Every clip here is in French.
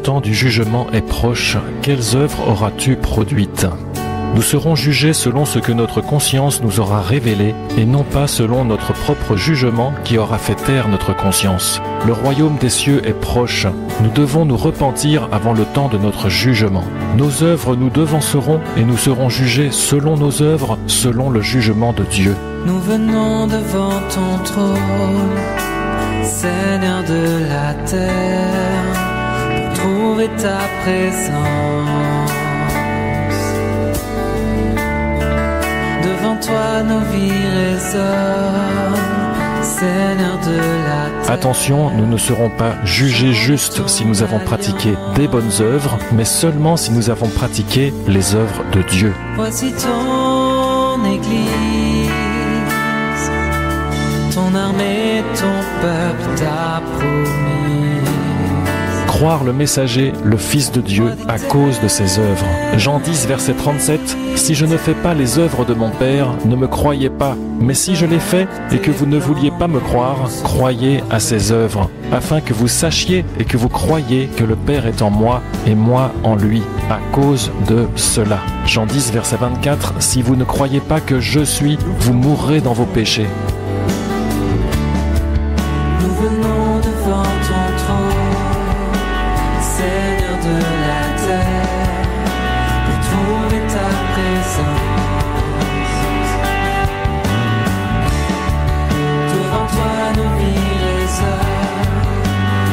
temps du jugement est proche. Quelles œuvres auras-tu produites ? Nous serons jugés selon ce que notre conscience nous aura révélé et non pas selon notre propre jugement qui aura fait taire notre conscience. Le royaume des cieux est proche. Nous devons nous repentir avant le temps de notre jugement. Nos œuvres nous devanceront et nous serons jugés selon nos œuvres, selon le jugement de Dieu. Nous venons devant ton trône, Seigneur de la terre, pour trouver ta présence. Devant toi nos vies résonnent, Seigneur de la terre. Attention, nous ne serons pas jugés justes si nous avons pratiqué des bonnes œuvres, mais seulement si nous avons pratiqué les œuvres de Dieu. Voici ton Église, ton armée, ton peuple t'a promis. Croire le messager, le Fils de Dieu, à cause de ses œuvres. Jean 10, verset 37, « Si je ne fais pas les œuvres de mon Père, ne me croyez pas. Mais si je les fais, et que vous ne vouliez pas me croire, croyez à ses œuvres, afin que vous sachiez et que vous croyiez que le Père est en moi et moi en lui, à cause de cela. » Jean 10, verset 24, « Si vous ne croyez pas que je suis, vous mourrez dans vos péchés. » Nous venons devant ton trône, Seigneur de la terre, pour trouver ta présence. Devant toi nos vies résonnent.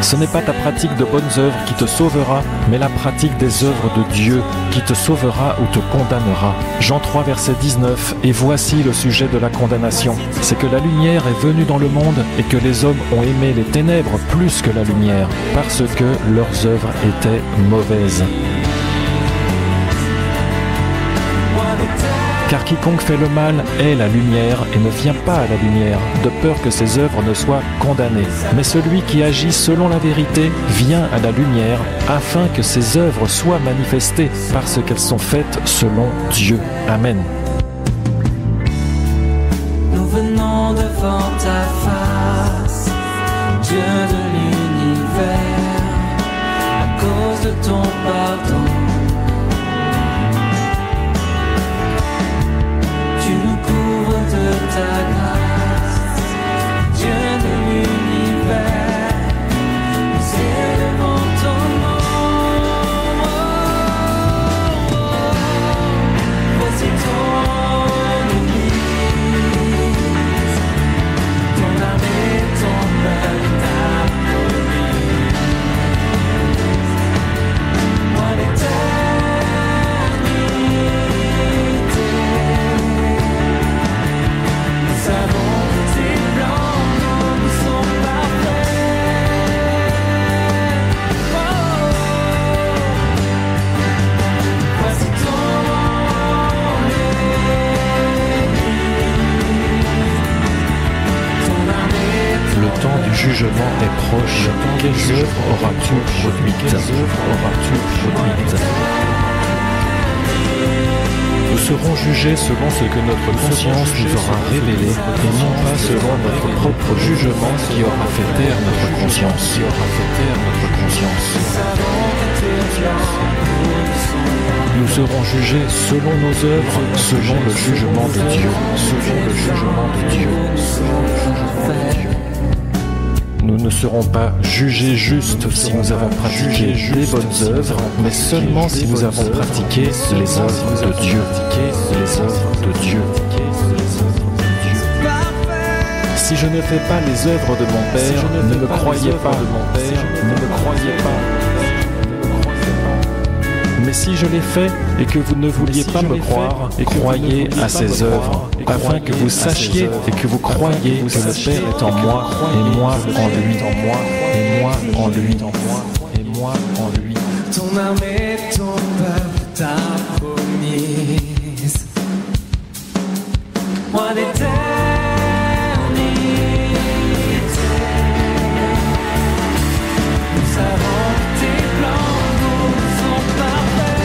Ce n'est pas ta pratique de bonnes œuvres qui te sauvera, mais la pratique des œuvres de Dieu qui te sauvera ou te condamnera. Jean 3, verset 19, « Et voici le sujet de la condamnation. C'est que la lumière est venue dans le monde et que les hommes ont aimé les ténèbres plus que la lumière, parce que leurs œuvres étaient mauvaises. » Car quiconque fait le mal est la lumière et ne vient pas à la lumière, de peur que ses œuvres ne soient condamnées. Mais celui qui agit selon la vérité vient à la lumière, afin que ses œuvres soient manifestées, parce qu'elles sont faites selon Dieu. Amen. Nous venons devant ta face, Dieu de l'univers, à cause de ton pardon. Tu nous couvres de ta grâce, Dieu de l'univers, nous élevons ton nom. Voici ton Église, ton armée, ton peuple t'a promis. Moi l'éternité, nous savons que tes plans nous sont parfaits. Voici ton Église, ton armée, Le temps du jugement est proche. Quelles œuvres auras-tu produites ? Nous serons jugés selon ce que notre conscience nous aura révélé et non pas selon notre propre jugement qui aura fait taire notre conscience. Nous serons jugés selon nos œuvres, selon le jugement de Dieu. Nous ne serons pas jugés justes si nous avons pratiqué des bonnes œuvres, mais seulement si nous avons pratiqué les œuvres de Dieu. Si je ne fais pas les œuvres de mon Père, ne me croyez pas. Mais si je les fais et que vous ne vouliez pas me croire, croyez à ces œuvres, afin que vous sachiez et que vous croyiez que le Père est en moi et moi en lui, ton armée, ton peuple t'a promise. Moi l'éternité, nous savons que tes plans nous sont parfaits.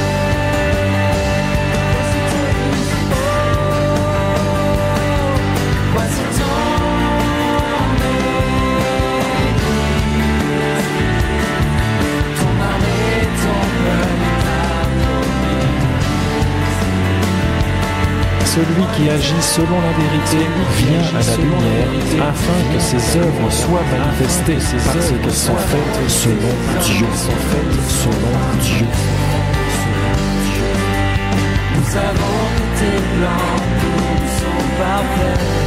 Voici ton Église, ton armée. celui qui agit selon la vérité vient à la lumière afin que ses œuvres soient manifestées parce qu'elles sont faites selon Dieu. Nous avons été blancs, nous sommes parfaits.